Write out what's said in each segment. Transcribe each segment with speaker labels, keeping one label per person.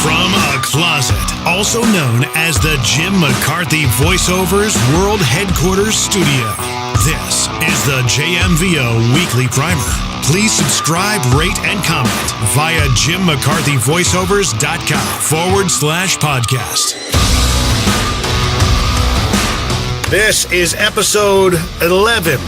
Speaker 1: From a closet, also known as the Jim McCarthy Voiceovers World Headquarters Studio, this is the JMVO Weekly Primer. Please subscribe, rate, and comment via jimmccarthyvoiceovers.com/podcast. This is episode 11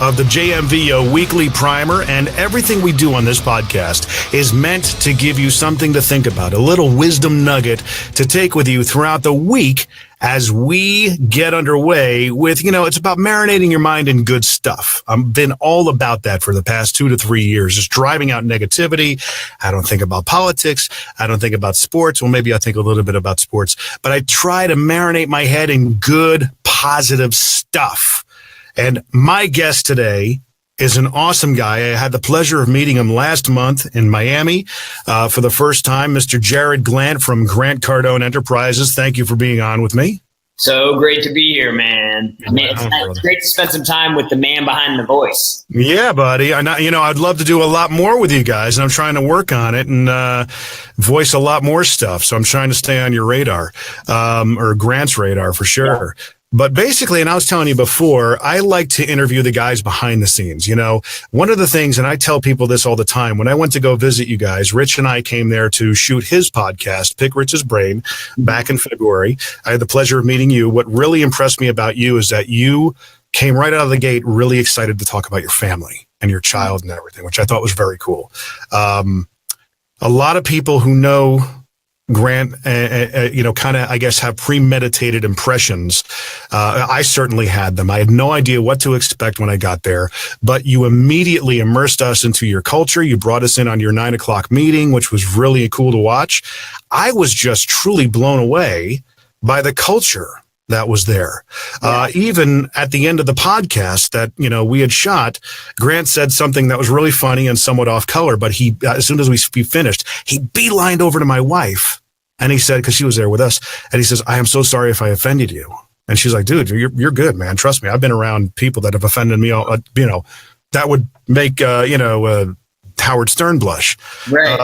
Speaker 1: of the JMVO Weekly Primer, and everything we do on this podcast is meant to give you something to think about, a little wisdom nugget to take with you throughout the week as we get underway with, it's about marinating your mind in good stuff. I've been all about that for the past 2 to 3 years, just driving out negativity. I don't think about politics. I don't think about sports. Well, maybe I think a little bit about sports, but I try to marinate my head in good, positive stuff. And my guest today is an awesome guy. I had the pleasure of meeting him last month in Miami for the first time, Mr. Jarrod Glandt from Cardone Enterprises. Thank you for being on with me.
Speaker 2: So great to be here, man. It's great to spend some time with the man behind the voice.
Speaker 1: Yeah, buddy. I'd love to do a lot more with you guys, and I'm trying to work on it and voice a lot more stuff. So I'm trying to stay on your radar, or Grant's radar for sure. Yeah. But basically, and I was telling you before, I like to interview the guys behind the scenes. One of the things, and I tell people this all the time, when I went to go visit you guys, Rich and I came there to shoot his podcast, Pick Rich's Brain, back in February. I had the pleasure of meeting you. What really impressed me about you is that you came right out of the gate really excited to talk about your family and your child and everything, which I thought was very cool. A lot of people who know Grant, kind of, I guess, have premeditated impressions. I certainly had them. I had no idea what to expect when I got there, but you immediately immersed us into your culture. You brought us in on your 9 o'clock meeting, which was really cool to watch. I was just truly blown away by the culture that was there. Even at the end of the podcast that, we had shot, Grant said something that was really funny and somewhat off color, but he, as soon as we finished, he beelined over to my wife and he said, cause she was there with us, and he says, "I am so sorry if I offended you." And she's like, "Dude, you're good, man. Trust me. I've been around people that have offended me, that would make, Howard Stern blush."
Speaker 2: Right.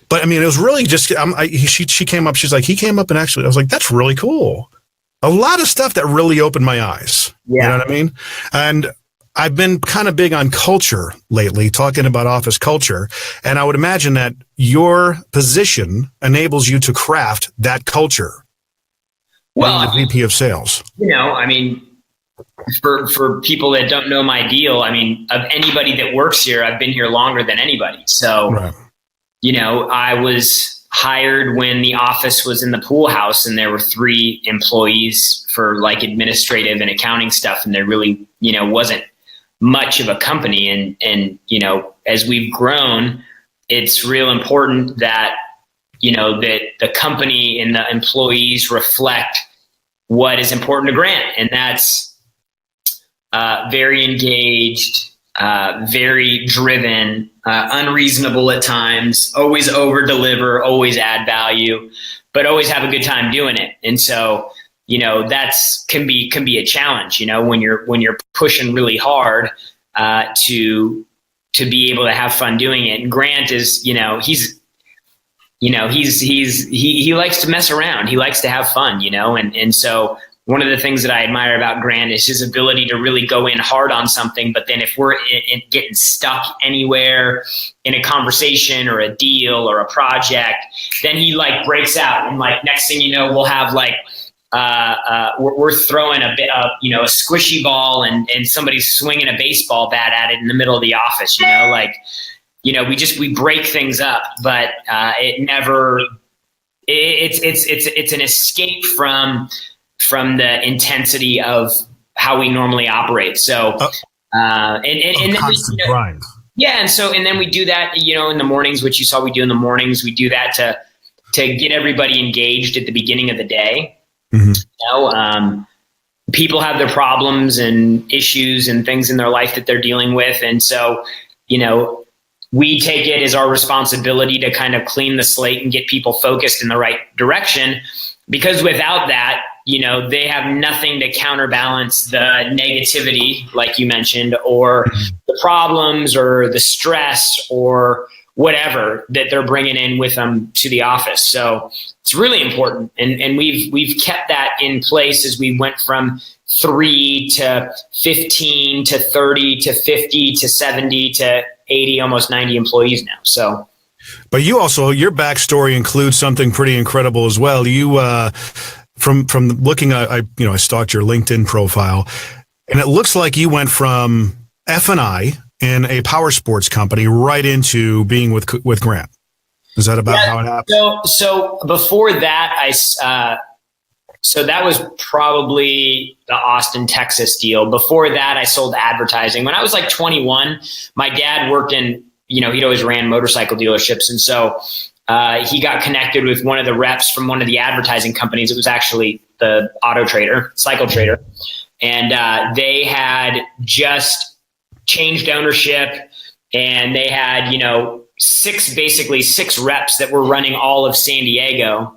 Speaker 1: But it was really just, she came up, she's like, "He came up and actually," I was like, "That's really cool." A lot of stuff that really opened my eyes. Yeah. You know what I mean? And I've been kind of big on culture lately, talking about office culture. And I would imagine that your position enables you to craft that culture.
Speaker 2: Well,
Speaker 1: the VP of sales.
Speaker 2: For people that don't know my deal, of anybody that works here, I've been here longer than anybody. So, right. I was hired when the office was in the pool house and there were 3 employees for like administrative and accounting stuff. And there really, wasn't much of a company. And, as we've grown, it's real important that, that the company and the employees reflect what is important to Grant. And that's very engaged, very driven, unreasonable at times, always over deliver, always add value, but always have a good time doing it. And so, that's can be a challenge, when you're pushing really hard, to be able to have fun doing it. And Grant is, he likes to mess around. He likes to have fun, and so one of the things that I admire about Grant is his ability to really go in hard on something. But then if we're getting stuck anywhere in a conversation or a deal or a project, then he breaks out. And next thing you know, we'll have we're throwing a squishy ball and somebody's swinging a baseball bat at it in the middle of the office, we break things up, but it's an escape from the intensity of how we normally operate. So,
Speaker 1: constant grind.
Speaker 2: Yeah. And then we do that, in the mornings, which you saw we do in the mornings, we do that to get everybody engaged at the beginning of the day. Mm-hmm. People have their problems and issues and things in their life that they're dealing with. And so, we take it as our responsibility to kind of clean the slate and get people focused in the right direction, because without that, they have nothing to counterbalance the negativity, like you mentioned, or the problems or the stress or whatever that they're bringing in with them to the office. So it's really important. And we've kept that in place as we went from 3 to 15 to 30 to 50 to 70 to 80, almost 90 employees now. So,
Speaker 1: but you also, your backstory includes something pretty incredible as well. You, from looking at, I stalked your LinkedIn profile, and it looks like you went from F&I in a power sports company right into being with Grant. Is that about how it happened?
Speaker 2: So before that, so that was probably the Austin, Texas deal. Before that, I sold advertising. When I was like 21, my dad worked in, he'd always ran motorcycle dealerships. And so he got connected with one of the reps from one of the advertising companies. It was actually the Cycle Trader. And they had just changed ownership, and they had, six reps that were running all of San Diego.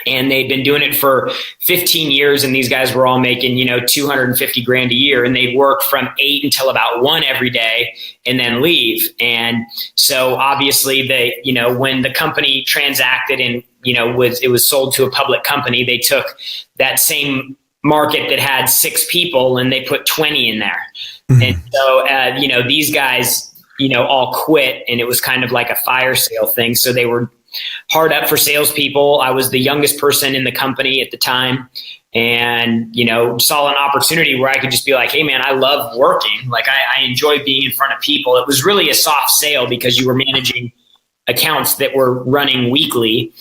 Speaker 2: And they'd been doing it for 15 years. And these guys were all making, $250,000 a year. And they'd work from 8 until about 1 every day and then leave. And so obviously when the company transacted and, it was sold to a public company, they took that same market that had 6 people and they put 20 in there. Mm-hmm. And so, these guys, all quit, and it was kind of like a fire sale thing. So they were hard up for salespeople. I was the youngest person in the company at the time, and, saw an opportunity where I could just be like, hey man, I love working. Like I enjoy being in front of people. It was really a soft sale because you were managing accounts that were running weekly.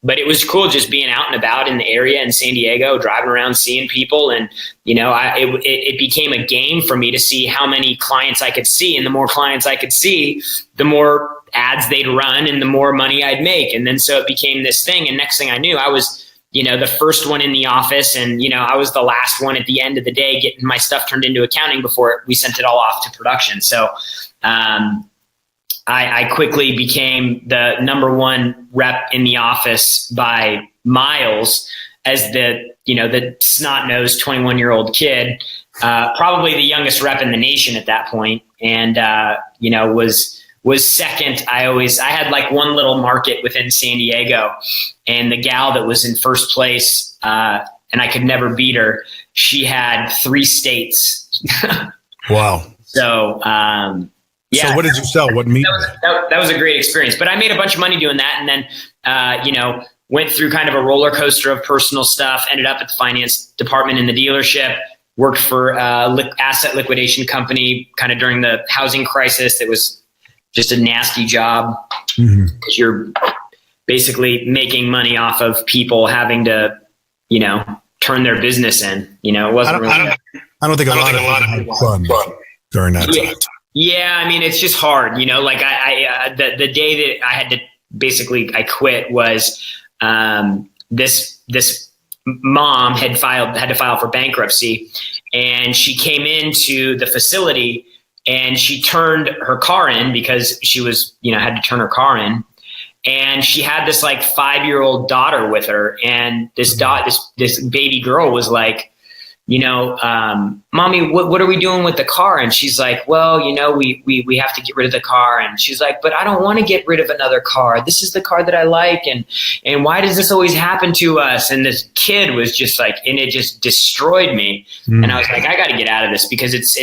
Speaker 2: But it was cool just being out and about in the area in San Diego, driving around, seeing people. And, it became a game for me to see how many clients I could see. And the more clients I could see, the more ads they'd run and the more money I'd make. And then so it became this thing. And next thing I knew, I was, the first one in the office, and, I was the last one at the end of the day getting my stuff turned into accounting before we sent it all off to production. So, I quickly became the number 1 rep in the office by miles as the snot-nosed 21-year-old kid, probably the youngest rep in the nation at that point. And, was second. I had like one little market within San Diego, and the gal that was in first place, and I could never beat her, she had 3 states.
Speaker 1: Wow.
Speaker 2: So, yeah.
Speaker 1: So what did you sell? What meat?
Speaker 2: That was a great experience. But I made a bunch of money doing that, and then, went through kind of a roller coaster of personal stuff, ended up at the finance department in the dealership, worked for asset liquidation company kind of during the housing crisis. It was just a nasty job because you're basically making money off of people having to, turn their business in. It wasn't
Speaker 1: I don't think a lot of had fun during that time.
Speaker 2: Yeah, I mean, it's just hard, like the day that I quit was this mom had to file for bankruptcy, and she came into the facility and she turned her car in because she was, had to turn her car in. And she had this like 5-year-old daughter with her, and this baby girl was like, Mommy, what are we doing with the car? And she's like, well, we have to get rid of the car. And she's like, but I don't want to get rid of another car. This is the car that I like. And why does this always happen to us? And this kid was just like, and it just destroyed me. And I was like, I got to get out of this because it's,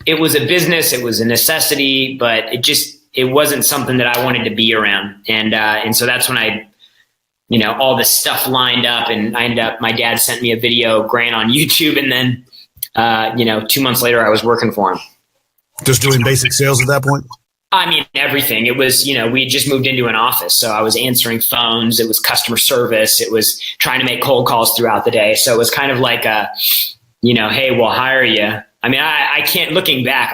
Speaker 2: it was a business, it was a necessity, but it wasn't something that I wanted to be around. And so that's when all this stuff lined up, and my dad sent me a video, Grant, on YouTube. And then, 2 months later, I was working for him.
Speaker 1: Just doing basic sales at that point?
Speaker 2: I mean, everything. It was, we had just moved into an office. So I was answering phones. It was customer service. It was trying to make cold calls throughout the day. So it was kind of like hey, we'll hire you. I mean, I can't, looking back,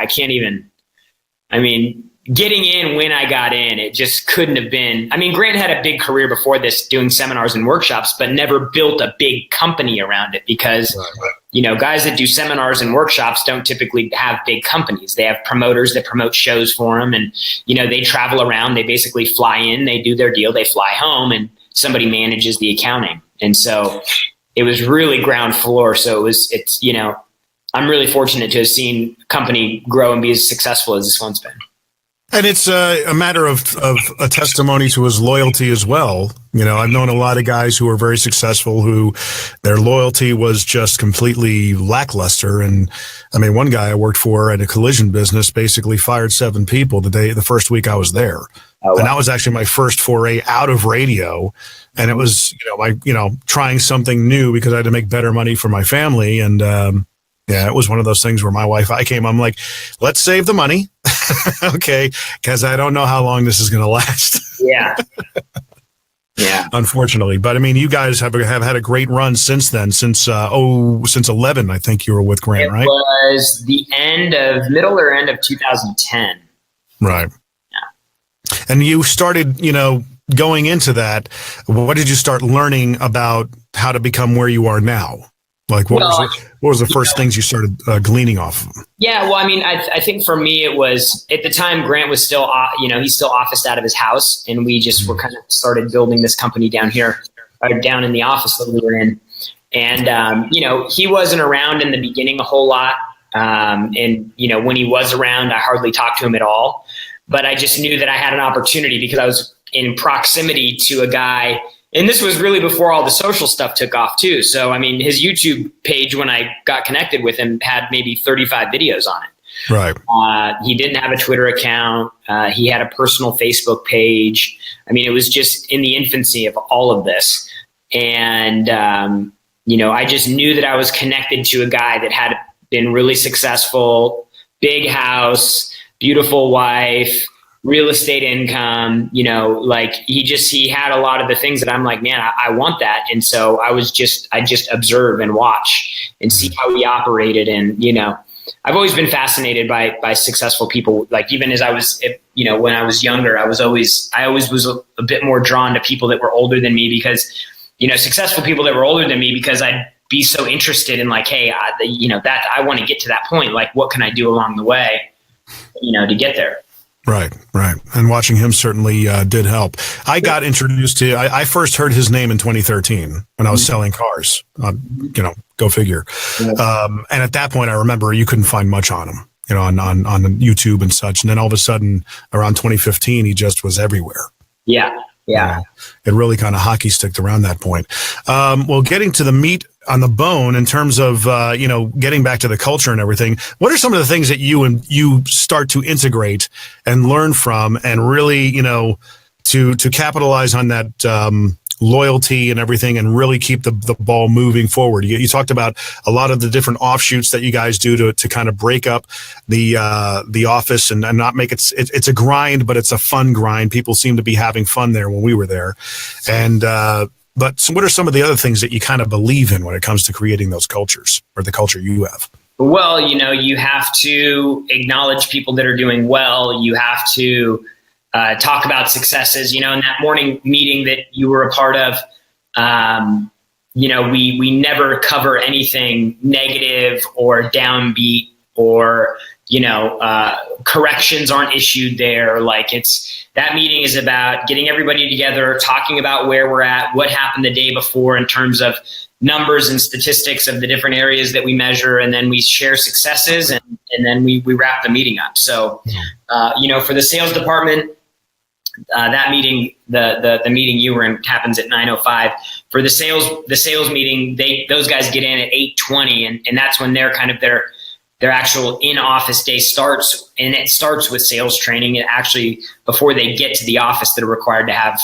Speaker 2: getting in when I got in, it just couldn't have been. I mean, Grant had a big career before this doing seminars and workshops, but never built a big company around it because, guys that do seminars and workshops don't typically have big companies. They have promoters that promote shows for them, and, they travel around. They basically fly in, they do their deal, they fly home, and somebody manages the accounting. And so it was really ground floor. So I'm really fortunate to have seen a company grow and be as successful as this one's been.
Speaker 1: And it's a matter of a testimony to his loyalty as well. You know, I've known a lot of guys who are very successful who their loyalty was just completely lackluster. And I mean, one guy I worked for at a collision business basically fired 7 people the first week I was there. Oh, wow. And that was actually my first foray out of radio. And it was, trying something new because I had to make better money for my family. And, yeah, it was one of those things where my wife, I'm like, let's save the money. Okay. Cause I don't know how long this is going to last.
Speaker 2: Yeah. Yeah.
Speaker 1: Unfortunately. But I mean, you guys have had a great run since then, since 11, I think you were with Grant, right?
Speaker 2: It was the middle or end of 2010.
Speaker 1: Right.
Speaker 2: Yeah.
Speaker 1: And you started, going into that, what did you start learning about how to become where you are now? Like, what was the first things you started gleaning off of?
Speaker 2: Yeah, well, I mean, I think for me, it was at the time Grant was still, he's still officed out of his house, and we just were kind of started building this company down here, down in the office that we were in. And, he wasn't around in the beginning a whole lot. And, when he was around, I hardly talked to him at all. But I just knew that I had an opportunity because I was in proximity to a guy. And this was really before all the social stuff took off too. So, I mean, his YouTube page, when I got connected with him, had maybe 35 videos on it.
Speaker 1: Right.
Speaker 2: He didn't have a Twitter account. He had a personal Facebook page. I mean, it was just in the infancy of all of this. And, I just knew that I was connected to a guy that had been really successful, big house, beautiful wife, real estate income, he had a lot of the things that I'm like, man, I want that. And so I just observe and watch and see how he operated. And, I've always been fascinated by successful people. Like even as I was, when I was younger, I always was a bit more drawn to people that were older than me because, successful people that were older than me, because I'd be so interested in like, hey, that I want to get to that point. Like, what can I do along the way, to get there?
Speaker 1: Right. And watching him certainly did help. I got introduced to, I first heard his name in 2013 when I was selling cars, go figure. Yeah. And at that point, I remember you couldn't find much on him, on YouTube and such. And then all of a sudden around 2015, he just was everywhere.
Speaker 2: Yeah. Yeah.
Speaker 1: It really kind of hockey sticked around that point. Well, getting to the meat on the bone in terms of, getting back to the culture and everything, what are some of the things that you start to integrate and learn from and really, to capitalize on that, loyalty and everything and really keep the ball moving forward? You talked about a lot of the different offshoots that you guys do to kind of break up the office and not make it's a grind, but it's a fun grind. People seem to be having fun there when we were there. And, but what are some of the other things that you kind of believe in when it comes to creating those cultures or the culture you have?
Speaker 2: Well, you have to acknowledge people that are doing well. You have to talk about successes. In that morning meeting that you were a part of, we never cover anything negative or downbeat or, corrections aren't issued there. Like that meeting is about getting everybody together, talking about where we're at, what happened the day before in terms of numbers and statistics of the different areas that we measure. And then we share successes and then we wrap the meeting up. So, for the sales department, that meeting, the meeting you were in happens at 9:05. For the sales meeting, those guys get in at 8:20, and that's when they're kind of their actual in-office day starts, and it starts with sales training. And actually, before they get to the office, they're required to have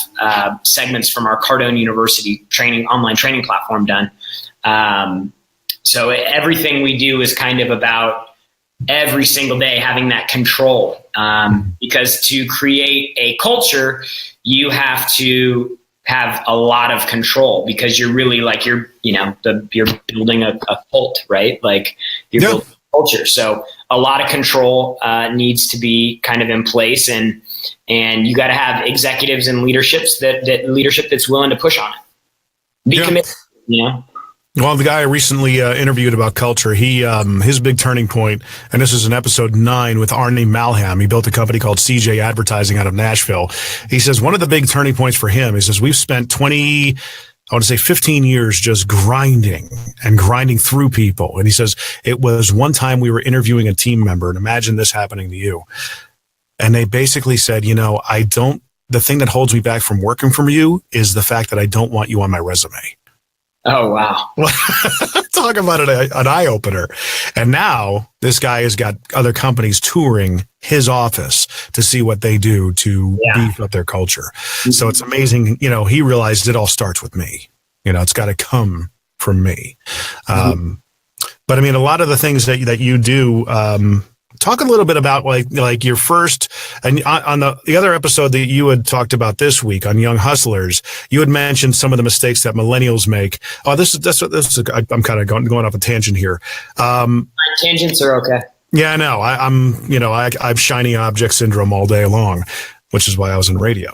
Speaker 2: segments from our Cardone University online training platform done. So everything we do is kind of about every single day having that control, because to create a culture, you have to have a lot of control because you're really like you're building a cult, right? Like you're building a culture. So a lot of control needs to be kind of in place, and you got to have executives and leadership that's willing to push on it. Be committed,
Speaker 1: Well, the guy I recently interviewed about culture, his big turning point, and this is in episode 9 with Arnie Malham. He built a company called CJ Advertising out of Nashville. He says one of the big turning points for him, he says, we've spent 15 years just grinding through people. And he says, it was one time we were interviewing a team member, and imagine this happening to you. And they basically said, the thing that holds me back from working for you is the fact that I don't want you on my resume.
Speaker 2: Oh, wow.
Speaker 1: Talk about an eye-opener. And now this guy has got other companies touring his office to see what they do to beef up their culture. Mm-hmm. So it's amazing. He realized it all starts with me. It's got to come from me. Mm-hmm. But I mean, a lot of the things that you do, talk a little bit about like your first, and on the other episode that you had talked about this week on Young Hustlers, you had mentioned some of the mistakes that millennials make. Oh, this is I'm kind of going off a tangent here.
Speaker 2: Tangents are okay.
Speaker 1: Yeah, I know. I have shiny object syndrome all day long, which is why I was in radio.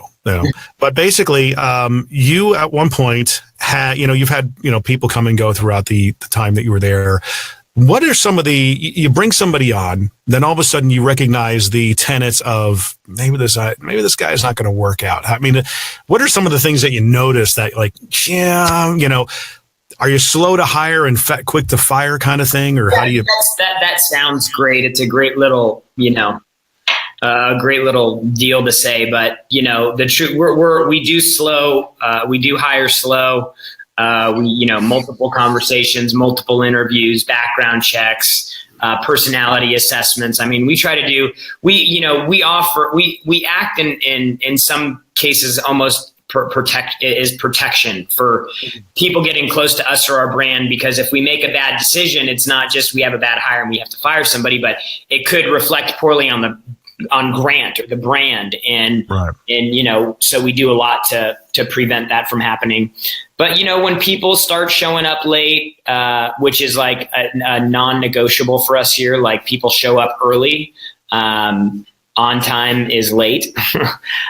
Speaker 1: But basically, you at one point had, you've had, people come and go throughout the time that you were there. What are some of you bring somebody on, then all of a sudden you recognize the tenets of maybe this guy is not going to work out. I mean, what are some of the things that you notice that are you slow to hire and quick to fire kind of thing? Or how do you?
Speaker 2: That sounds great. It's a great little, a great little deal to say, but the truth, we do slow, we do hire slow. Multiple conversations, multiple interviews, background checks, personality assessments. I mean, we try to do, we act in some cases almost protection for people getting close to us or our brand, because if we make a bad decision, it's not just we have a bad hire and we have to fire somebody, but it could reflect poorly on Grant or the brand. And, right. And, so we do a lot to prevent that from happening. But, when people start showing up late, which is like a non-negotiable for us here, like people show up early, on time is late.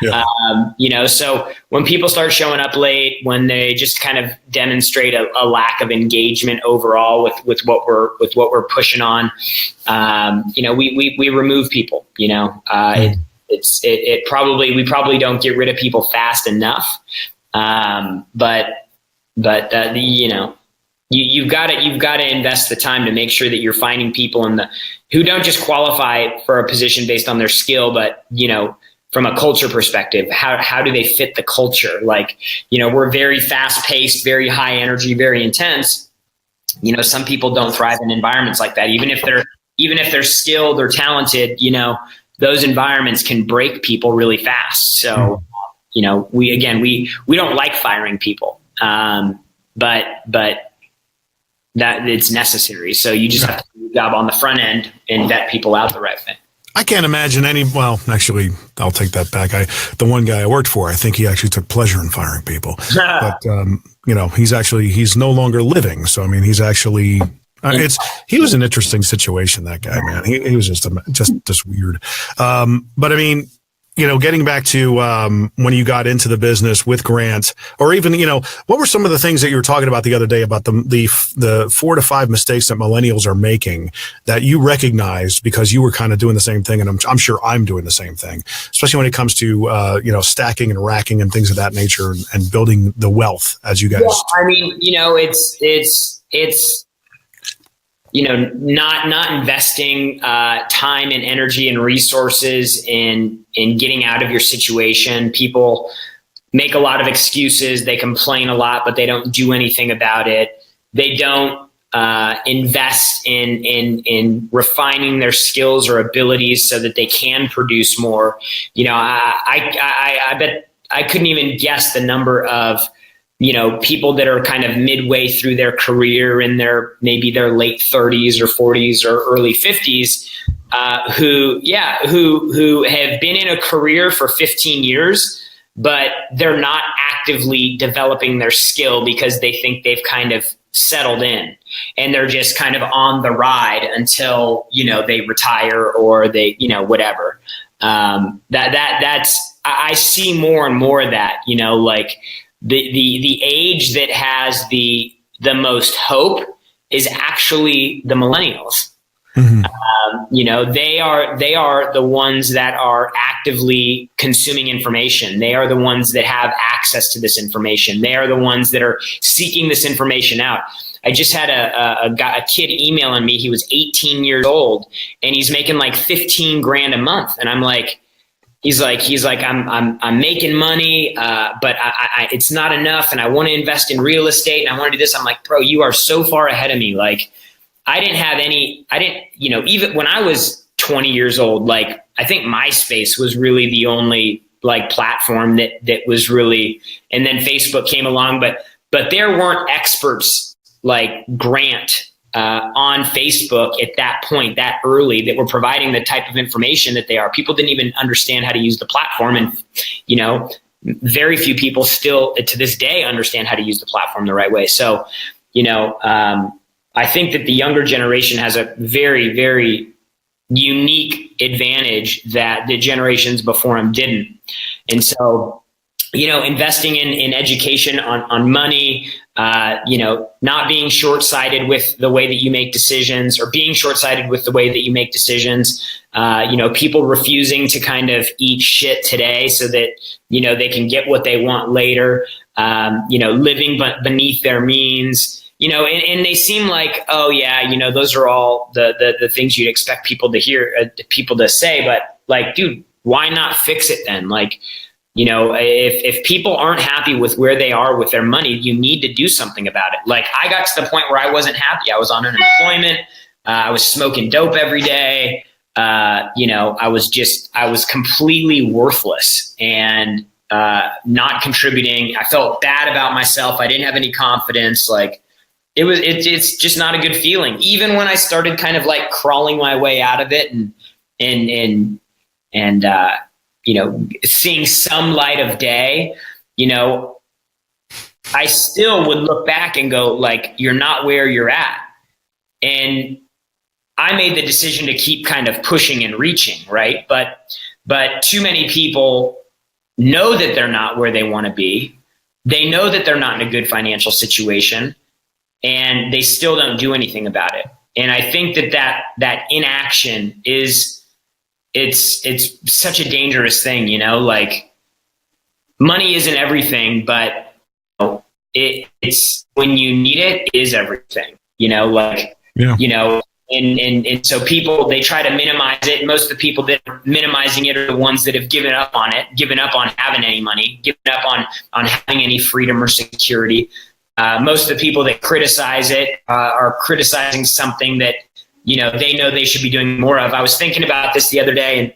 Speaker 2: Yeah. So when people start showing up late, when they just kind of demonstrate a lack of engagement overall with what we're pushing on, we remove people. We probably don't get rid of people fast enough. You've got to invest the time to make sure that you're finding people who don't just qualify for a position based on their skill, but from a culture perspective, how do they fit the culture? Like, we're very fast paced, very high energy, very intense. Some people don't thrive in environments like that. Even if they're skilled or talented, those environments can break people really fast. So, we don't like firing people. But that it's necessary. So you just have to do your job on the front end and vet people out the right way.
Speaker 1: I can't imagine actually, I'll take that back. The one guy I worked for, I think he actually took pleasure in firing people. But, he's no longer living. So, I mean, he's actually, he was an interesting situation, that guy, man. He was just weird. But I mean, getting back to when you got into the business with Grant, or even, what were some of the things that you were talking about the other day about the 4 to 5 mistakes that millennials are making that you recognized because you were kind of doing the same thing, and I'm sure I'm doing the same thing, especially when it comes to stacking and racking and things of that nature and building the wealth as you guys.
Speaker 2: Yeah, I mean, it's not investing time and energy and resources in getting out of your situation. People make a lot of excuses. They complain a lot, but they don't do anything about it. They don't invest in refining their skills or abilities so that they can produce more. I bet I couldn't even guess the number of people that are kind of midway through their career in maybe their late 30s or 40s or early 50s, who have been in a career for 15 years, but they're not actively developing their skill because they think they've kind of settled in and they're just kind of on the ride until, they retire or they, whatever. I see more and more of that, like, the age that has the most hope is actually the millennials. Mm-hmm. They are the ones that are actively consuming information. They are the ones that have access to this information. They are the ones that are seeking this information out. I just had a kid emailing me. He was 18 years old and he's making like $15,000 a month. And I'm like, he's like, I'm making money, but it's not enough. And I want to invest in real estate and I want to do this. I'm like, bro, you are so far ahead of me. Like even when I was 20 years old, like I think MySpace was really the only like platform that was really, and then Facebook came along, but there weren't experts like Grant on Facebook at that point, that early, that were providing the type of information that they are. People didn't even understand how to use the platform. And, very few people still to this day understand how to use the platform the right way. So, I think that the younger generation has a very, very unique advantage that the generations before them didn't. And so, investing in education on money, not being short-sighted with the way that you make decisions, or being short-sighted with the way that you make decisions, people refusing to kind of eat shit today so that, they can get what they want later, living beneath their means, and they seem like, oh yeah, those are all the things you'd expect people to hear, people to say, but like, dude, why not fix it then? Like, if people aren't happy with where they are with their money, you need to do something about it. Like I got to the point where I wasn't happy. I was on unemployment. I was smoking dope every day. I was completely worthless and not contributing. I felt bad about myself. I didn't have any confidence. Like it's just not a good feeling. Even when I started kind of like crawling my way out of it and seeing some light of day, I still would look back and go like, you're not where you're at. And I made the decision to keep kind of pushing and reaching. Right. But too many people know that they're not where they want to be. They know that they're not in a good financial situation and they still don't do anything about it. And I think that inaction is, it's such a dangerous thing, like money isn't everything, but it's when you need it is everything, and so people, they try to minimize it. Most of the people that are minimizing it are the ones that have given up on it, given up on having any money, given up on having any freedom or security. Most of the people that criticize it are criticizing something that, they know they should be doing more of. I was thinking about this the other day, and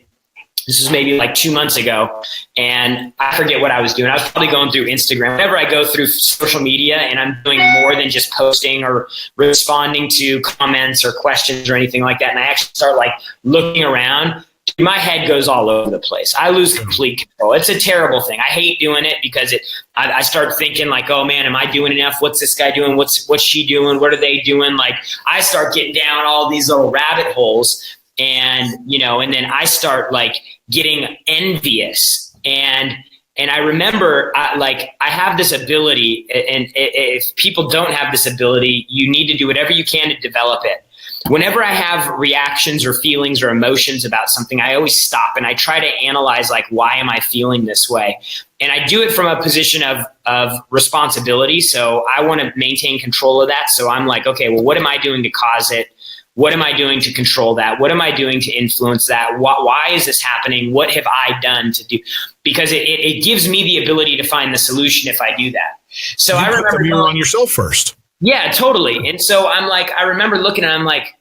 Speaker 2: this was maybe like 2 months ago, and I forget what I was doing. I was probably going through Instagram. Whenever I go through social media and I'm doing more than just posting or responding to comments or questions or anything like that, and I actually start like looking around, my head goes all over the place. I lose complete control. It's a terrible thing. I hate doing it because I start thinking like, oh man, am I doing enough? What's this guy doing? What's she doing? What are they doing? Like I start getting down all these little rabbit holes, and and then I start like getting envious. And I remember I have this ability, and if people don't have this ability, you need to do whatever you can to develop it. Whenever I have reactions or feelings or emotions about something, I always stop and I try to analyze, like, why am I feeling this way? And I do it from a position of responsibility. So I want to maintain control of that. So I'm like, okay, well, what am I doing to cause it? What am I doing to control that? What am I doing to influence that? Why is this happening? What have I done to do? Because it gives me the ability to find the solution if I do that. So I remember
Speaker 1: you're on yourself first. Yeah,
Speaker 2: totally. And so I'm like, I remember looking and I'm like,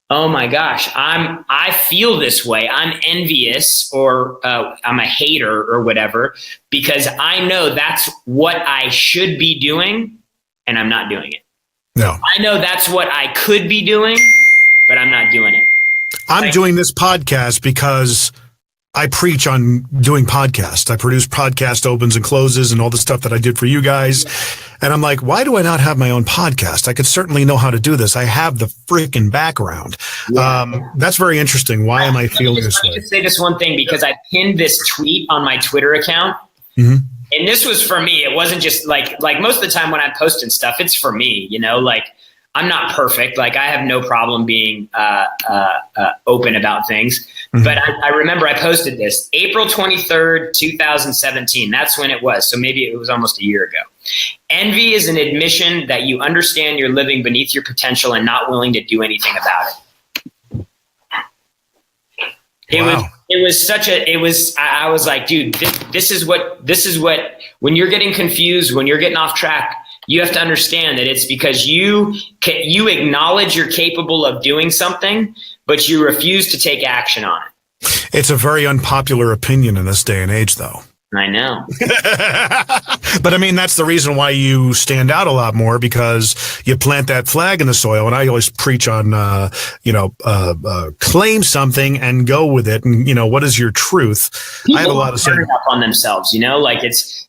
Speaker 2: oh my gosh, I feel this way. I'm envious, or I'm a hater or whatever, because I know that's what I should be doing and I'm not doing it.
Speaker 1: No.
Speaker 2: I know that's what I could be doing, but I'm not doing it.
Speaker 1: I'm doing this podcast because I preach on doing podcasts. I produce podcast opens and closes and all the stuff that I did for you guys. And I'm like, why do I not have my own podcast? I could certainly know how to do this. I have the freaking background. Yeah. That's very interesting. Why am I feeling this way?
Speaker 2: Let me just say this one thing, because I pinned this tweet on my Twitter account.
Speaker 1: Mm-hmm.
Speaker 2: And this was for me. It wasn't just like most of the time when I'm posting stuff, it's for me, like I'm not perfect. Like I have no problem being open about things. Mm-hmm. But I remember I posted this April 23rd, 2017. That's when it was. So maybe it was almost a year ago. Envy is an admission that you understand you're living beneath your potential and not willing to do anything about it. It was It was I was like, dude, this is what, when you're getting confused, when you're getting off track, you have to understand that it's because you acknowledge you're capable of doing something, but you refuse to take action on it.
Speaker 1: It's a very unpopular opinion in this day and age, though.
Speaker 2: I know.
Speaker 1: But I mean, that's the reason why you stand out a lot more, because you plant that flag in the soil. And I always preach on, claim something and go with it. And, what is your truth?
Speaker 2: People
Speaker 1: I have a lot of
Speaker 2: turn up on themselves, like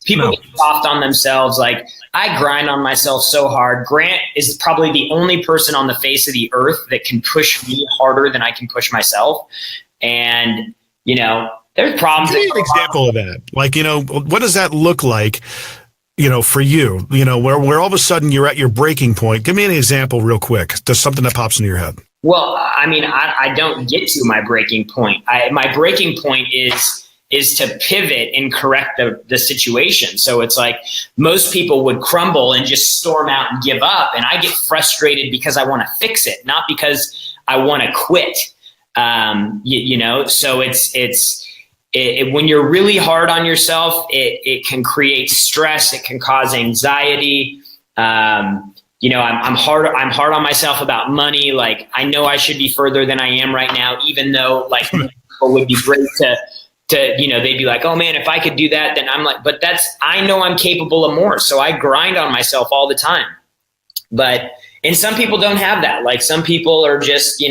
Speaker 2: people get soft on themselves. Like, I grind on myself so hard. Grant is probably the only person on the face of the earth that can push me harder than I can push myself. And, there's problems.
Speaker 1: Give me an example of that. Like, what does that look like, for you, where all of a sudden you're at your breaking point? Give me an example real quick. There's something that pops into your head.
Speaker 2: Well, I mean, I don't get to my breaking point. My breaking point is to pivot and correct the situation. So it's like most people would crumble and just storm out and give up. And I get frustrated because I want to fix it, not because I want to quit. So when you're really hard on yourself, it can create stress. It can cause anxiety. I'm hard on myself about money. Like, I know I should be further than I am right now, even though like people would be great to they'd be like, oh man, if I could do that, then I'm like, but I know I'm capable of more. So I grind on myself all the time. And some people don't have that. Like, some people are just,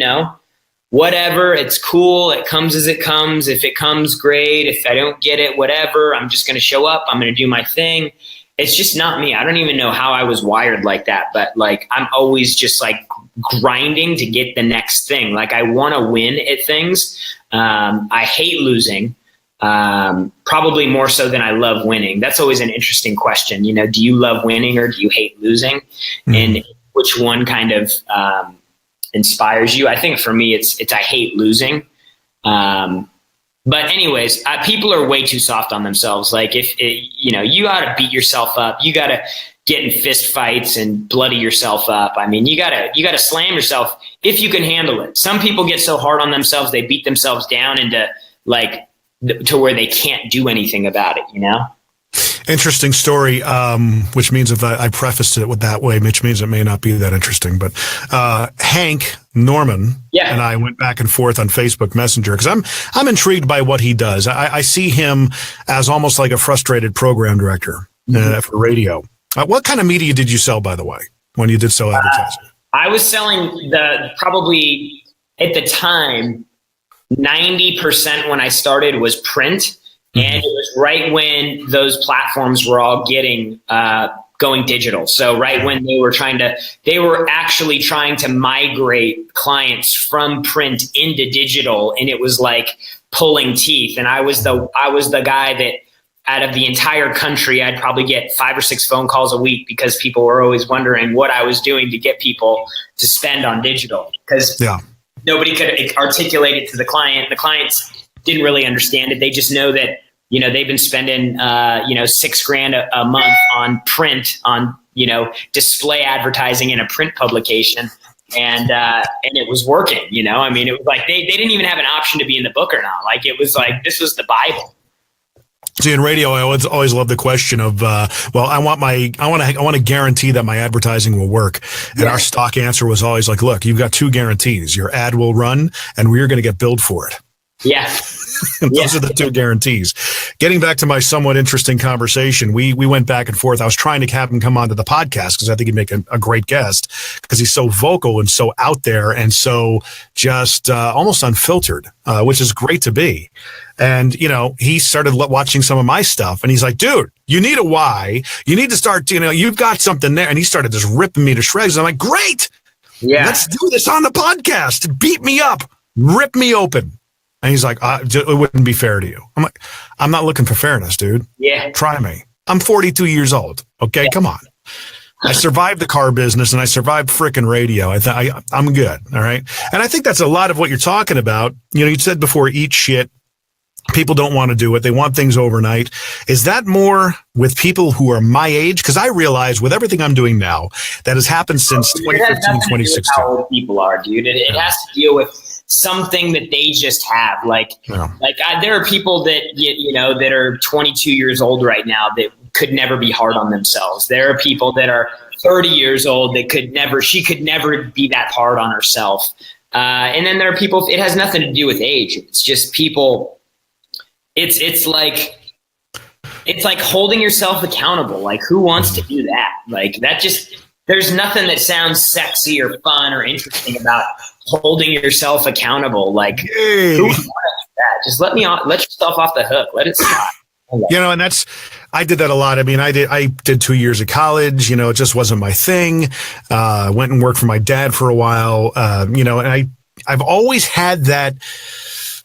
Speaker 2: whatever, it's cool. It comes as it comes. If it comes, great. If I don't get it, whatever, I'm just going to show up. I'm going to do my thing. It's just not me. I don't even know how I was wired like that, but like, I'm always just like grinding to get the next thing. Like, I want to win at things. I hate losing, probably more so than I love winning. That's always an interesting question. Do you love winning or do you hate losing? Mm-hmm. And which one kind of, inspires you? I think for me, it's I hate losing. But anyways, people are way too soft on themselves. Like, you got to beat yourself up. You got to get in fist fights and bloody yourself up. I mean, you got to slam yourself if you can handle it. Some people get so hard on themselves, they beat themselves down into like to where they can't do anything about it,
Speaker 1: Interesting story, which means if I prefaced it with that way, which means it may not be that interesting. But Hank Norman and I went back and forth on Facebook Messenger because I'm intrigued by what he does. I see him as almost like a frustrated program director for radio. What kind of media did you sell, by the way, when you did sell advertising?
Speaker 2: I was selling probably at the time 90% when I started was print. And it was right when those platforms were all going digital. So right when they were actually trying to migrate clients from print into digital, and it was like pulling teeth. And I was the guy that out of the entire country, I'd probably get 5 or 6 phone calls a week because people were always wondering what I was doing to get people to spend on digital, because nobody could articulate it to the client. The clients didn't really understand it. They just know that, they've been spending, $6,000 a month on print, on, display advertising in a print publication. And it was working, I mean, it was like, they didn't even have an option to be in the book or not. Like, it was like, this was the Bible.
Speaker 1: See, in radio, I always love the question of, I want to guarantee that my advertising will work. And our stock answer was always like, look, you've got 2 guarantees. Your ad will run and we're going to get billed for it.
Speaker 2: Yeah.
Speaker 1: Those are the 2 guarantees. Getting back to my somewhat interesting conversation, we went back and forth. I was trying to have him come onto the podcast because I think he'd make a great guest because he's so vocal and so out there and so just almost unfiltered, which is great to be. And, he started watching some of my stuff and he's like, dude, you need a why. You need to start, you've got something there. And he started just ripping me to shreds. I'm like, great. Yeah. Let's do this on the podcast. Beat me up. Rip me open. And he's like, it wouldn't be fair to you. I'm like, I'm not looking for fairness, dude. Yeah. Try me. I'm 42 years old. Okay, come on. I survived the car business and I survived frickin' radio. I'm good. All right. And I think that's a lot of what you're talking about. You said before, eat shit. People don't want to do it. They want things overnight. Is that more with people who are my age? Because I realize with everything I'm doing now, that has happened since 2015, 2016.
Speaker 2: How old people are, dude. It has to deal with something that they just have. There are people that, that are 22 years old right now that could never be hard on themselves. There are people that are 30 years old that she could never be that hard on herself. And then there are people, it has nothing to do with age. It's just people, it's like holding yourself accountable. Like, who wants to do that? Like, there's nothing that sounds sexy or fun or interesting about holding yourself accountable. Like, who wants to do that? Just let yourself off the hook. Let it slide.
Speaker 1: And I did that a lot. I mean, I did 2 years of college, it just wasn't my thing. Went and worked for my dad for a while, and I've always had that,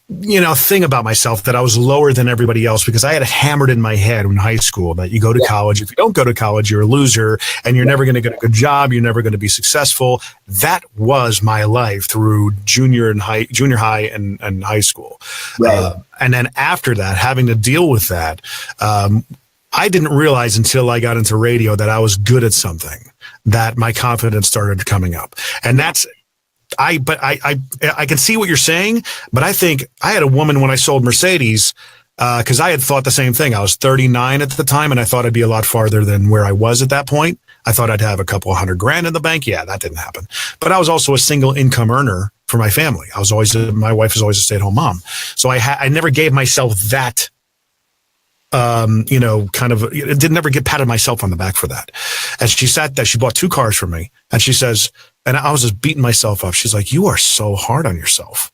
Speaker 1: thing about myself that I was lower than everybody else because I had it hammered in my head in high school that you go to college. If you don't go to college, you're a loser and you're never going to get a good job. You're never going to be successful. That was my life through junior high and high school.
Speaker 2: Right.
Speaker 1: And then after that, having to deal with that, I didn't realize until I got into radio that I was good at something, that my confidence started coming up. And I can see what you're saying, but I think I had a woman when I sold Mercedes, because I had thought the same thing. I was 39 at the time, and I thought I'd be a lot farther than where I was at that point. I thought I'd have a couple $100,000 in the bank. Yeah, that didn't happen. But I was also a single income earner for my family. My wife was always a stay-at-home mom. So I never gave myself that, never get patted myself on the back for that. And she sat there, she bought 2 cars for me. And she says, and I was just beating myself up. She's like, you are so hard on yourself.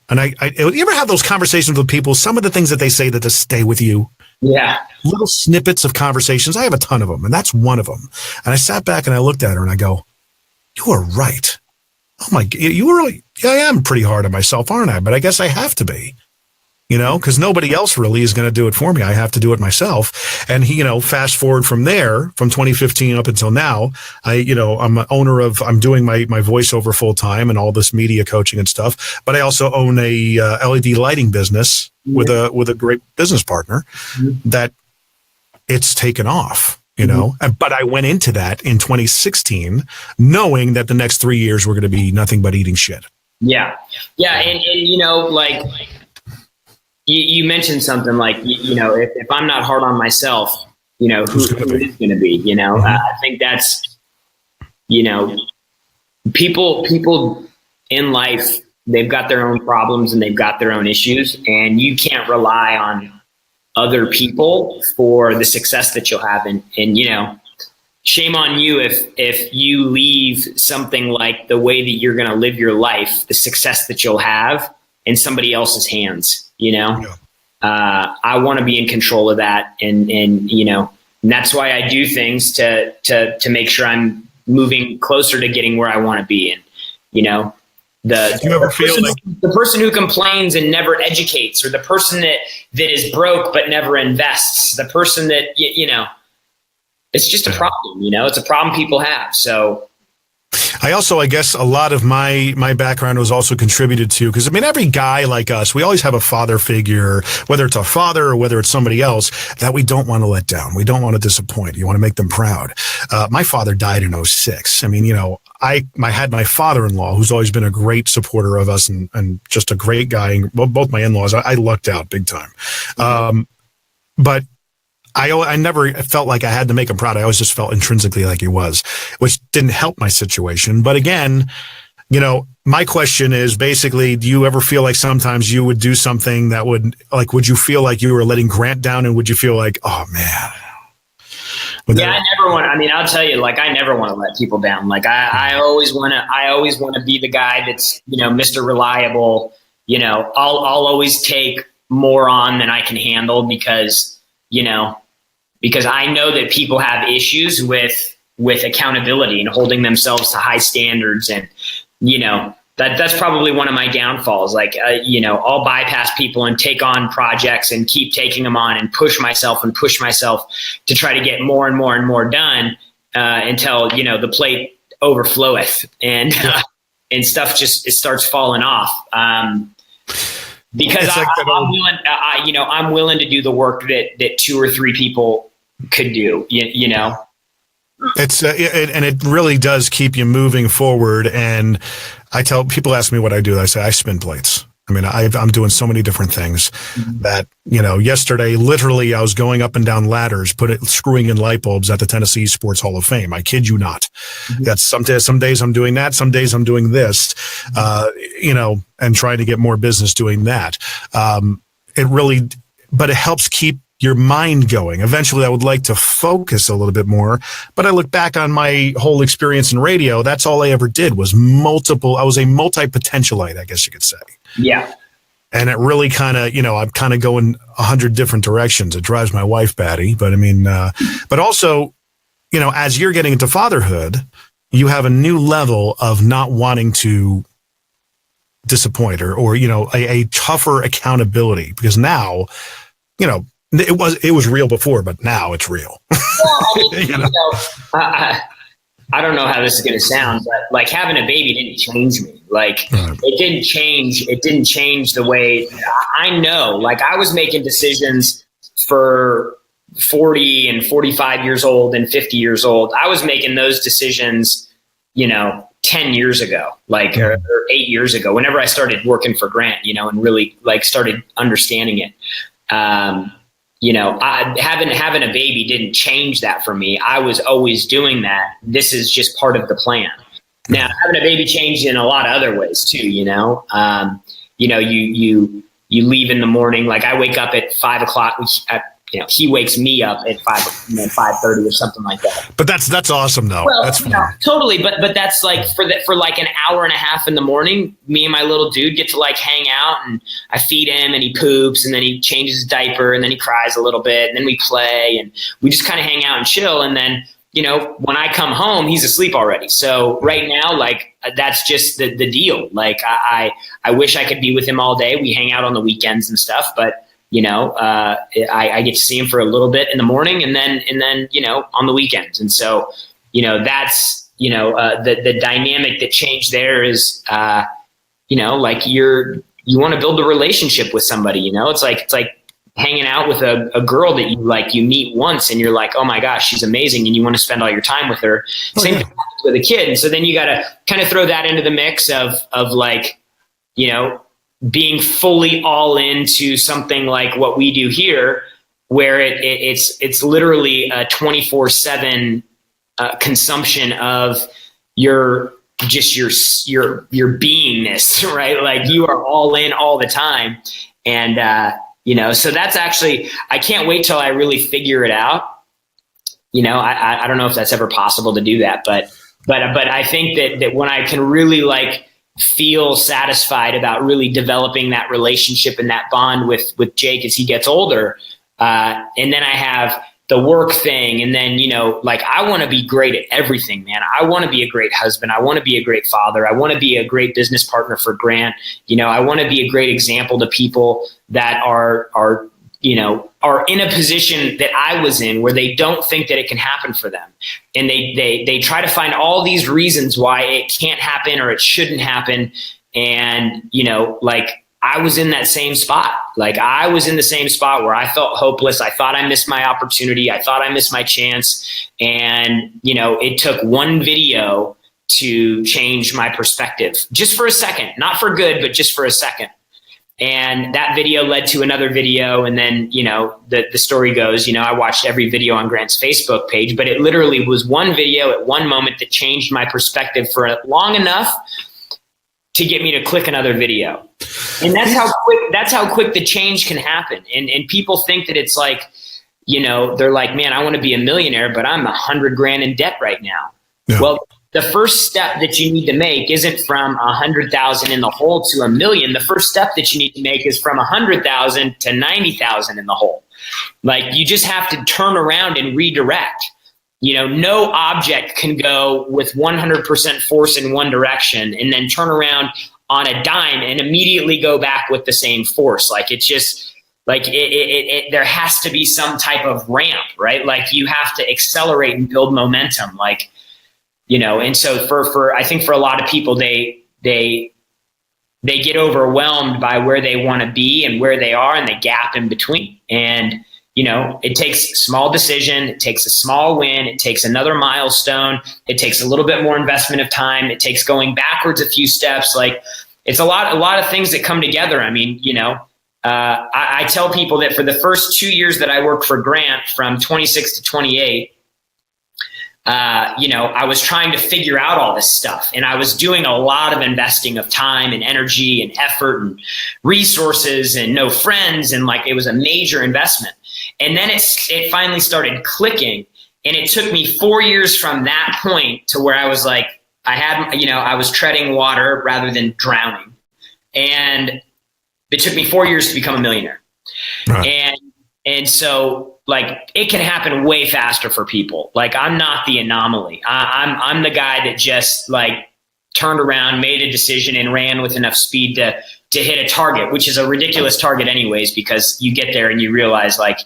Speaker 1: And you ever have those conversations with people, some of the things that they say that just stay with you?
Speaker 2: Yeah.
Speaker 1: Little snippets of conversations. I have a ton of them, and that's one of them. And I sat back and I looked at her and I go, you are right. Oh my, I am pretty hard on myself, aren't I? But I guess I have to be. Because nobody else really is going to do it for me. I have to do it myself. And fast forward from there, from 2015 up until now, I'm an owner I'm doing my voiceover full time and all this media coaching and stuff. But I also own a LED lighting business with a great business partner that it's taken off. But I went into that in 2016, knowing that the next 3 years were going to be nothing but eating shit.
Speaker 2: Yeah. Yeah. And you mentioned something like, if I'm not hard on myself, who is going to be, I think that's, people in life, they've got their own problems and they've got their own issues, and you can't rely on other people for the success that you'll have. And shame on you if you leave something like the way that you're going to live your life, the success that you'll have, in somebody else's hands. I want to be in control of that. And that's why I do things to make sure I'm moving closer to getting where I want to be. And, the person who complains and never educates, or the person that is broke, but never invests, the person that, it's just a problem, it's a problem people have. So,
Speaker 1: I guess a lot of my background was also contributed to, because every guy like us, we always have a father figure, whether it's our father or whether it's somebody else, that we don't want to let down. We don't want to disappoint. You want to make them proud. My father died in 2006. I had my father-in-law, who's always been a great supporter of us and just a great guy. Both my in-laws, I lucked out big time. But I never felt like I had to make him proud. I always just felt intrinsically like he was, which didn't help my situation. But again, my question is basically, do you ever feel like sometimes you would do something that would you feel like you were letting Grant down, and would you feel like, oh man?
Speaker 2: I never want to, I'll tell you, I never want to let people down. I always want to be the guy that's, Mr. Reliable. I'll always take more on than I can handle because I know that people have issues with accountability and holding themselves to high standards. And, that's probably one of my downfalls. I'll bypass people and take on projects and keep taking them on and push myself to try to get more and more and more done until, the plate overfloweth and stuff it starts falling off. Because I'm willing to do the work that 2 or 3 people could do,
Speaker 1: It's and it really does keep you moving forward. And I tell people, ask me what I do. I say I spin plates. I mean, I'm doing so many different things that, yesterday, literally, I was going up and down ladders, screwing in light bulbs at the Tennessee Sports Hall of Fame. I kid you not. That's some days I'm doing that. Some days I'm doing this, and trying to get more business doing that. But it helps keep your mind going. Eventually, I would like to focus a little bit more, but I look back on my whole experience in radio. That's all I ever did was I was a multi-potentialite, I guess you could say.
Speaker 2: Yeah.
Speaker 1: And it really kind of, I'm kind of going 100 different directions. It drives my wife batty, but I mean, but also, as you're getting into fatherhood, you have a new level of not wanting to disappoint or a tougher accountability, because now, it was real before, but now it's real.
Speaker 2: Well, I don't know how this is going to sound, but like having a baby didn't change me. Like it didn't change the way I know. Like I was making decisions for 40 and 45 years old and 50 years old. I was making those decisions, 10 years ago, or 8 years ago, whenever I started working for Grant, and really started understanding it. Having a baby didn't change that for me. I was always doing that. This is just part of the plan. Now, having a baby changed in a lot of other ways too. You leave in the morning. Like I wake up at 5 o'clock. He wakes me up at 5:30 or something like that.
Speaker 1: But that's awesome though.
Speaker 2: Well,
Speaker 1: that's
Speaker 2: totally. But that's like for like an hour and a half in the morning, me and my little dude get to like hang out, and I feed him and he poops and then he changes his diaper and then he cries a little bit and then we play and we just kind of hang out and chill. And then, when I come home, he's asleep already. So right now, that's just the deal. Like I wish I could be with him all day. We hang out on the weekends and stuff, but I get to see him for a little bit in the morning and then, on the weekends. And so, that's, the dynamic that changed there is, you want to build a relationship with somebody, it's like hanging out with a girl that you meet once and you're like, oh my gosh, she's amazing. And you want to spend all your time with her. Same thing happens with a kid. And so then you got to kind of throw that into the mix of being fully all into something like what we do here, where it's literally a 24/7 consumption of your beingness, right? Like you are all in all the time. And, so that's actually, I can't wait till I really figure it out. I don't know if that's ever possible to do that, but I think that when I can really feel satisfied about really developing that relationship and that bond with Jake as he gets older. And then I have the work thing. And then, I want to be great at everything, man. I want to be a great husband. I want to be a great father. I want to be a great business partner for Grant. I want to be a great example to people that are in a position that I was in where they don't think that it can happen for them. And they try to find all these reasons why it can't happen or it shouldn't happen. And, I was in that same spot. I was in the same spot where I felt hopeless. I thought I missed my opportunity. I thought I missed my chance. And, it took one video to change my perspective just for a second, not for good, but just for a second. And that video led to another video. And then, the story goes, I watched every video on Grant's Facebook page, but it literally was one video at one moment that changed my perspective for long enough to get me to click another video. And that's how quick the change can happen. And people think that it's like, they're like, man, I want to be a millionaire, but I'm $100,000 in debt right now. Yeah. Well, the first step that you need to make isn't from 100,000 in the hole to $1 million. The first step that you need to make is from 100,000 to 90,000 in the hole. You just have to turn around and redirect. No object can go with 100% force in one direction and then turn around on a dime and immediately go back with the same force. It's just there has to be some type of ramp, right? You have to accelerate and build momentum. And so for I think for a lot of people, they get overwhelmed by where they want to be and where they are and the gap in between. And, it takes a small decision, it takes a small win, it takes another milestone, it takes a little bit more investment of time, it takes going backwards a few steps. Like, it's a lot of things that come together. I mean, I tell people that for the first 2 years that I worked for Grant, from 26 to 28, I was trying to figure out all this stuff, and I was doing a lot of investing of time and energy and effort and resources and no friends. And like, it was a major investment. And then it finally started clicking. And it took me 4 years from that point to where I was like, I was treading water rather than drowning. And it took me 4 years to become a millionaire. Right. And so, like, it can happen way faster for people. Like, I'm not the anomaly. I'm the guy that just like turned around, made a decision, and ran with enough speed to hit a target, which is a ridiculous target anyways, because you get there and you realize like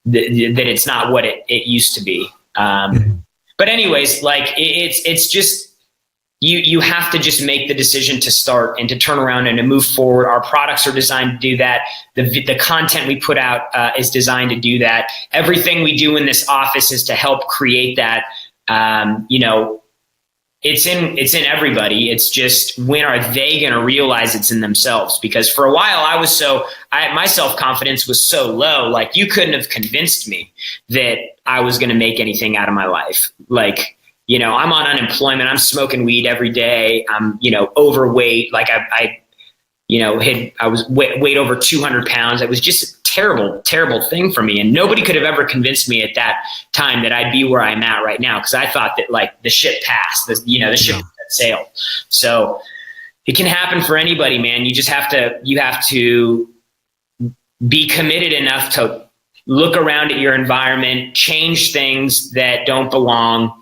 Speaker 2: that it's not what it used to be. But anyways, like, it's just, you have to just make the decision to start and to turn around and to move forward. Our products are designed to do that. The content we put out is designed to do that. Everything we do in this office is to help create that. It's in everybody. It's just, when are they going to realize it's in themselves? Because for a while my self-confidence was so low. Like, you couldn't have convinced me that I was going to make anything out of my life. Like, I'm on unemployment. I'm smoking weed every day. I'm, overweight. Like, I was weight over 200 pounds. It was just a terrible, terrible thing for me. And nobody could have ever convinced me at that time that I'd be where I'm at right now. Cause I thought that, like, the ship passed, the ship had sailed. So it can happen for anybody, man. You just have to be committed enough to look around at your environment, change things that don't belong,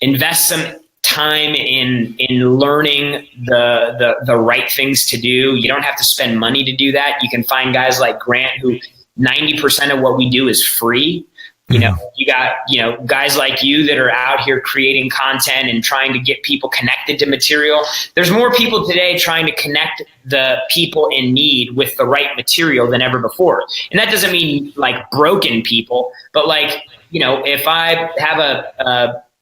Speaker 2: invest some time in learning the right things to do. You don't have to spend money to do that. You can find guys like Grant, who 90% of what we do is free. You got, guys like you that are out here creating content and trying to get people connected to material. There's more people today trying to connect the people in need with the right material than ever before. And that doesn't mean like broken people, but like, if I have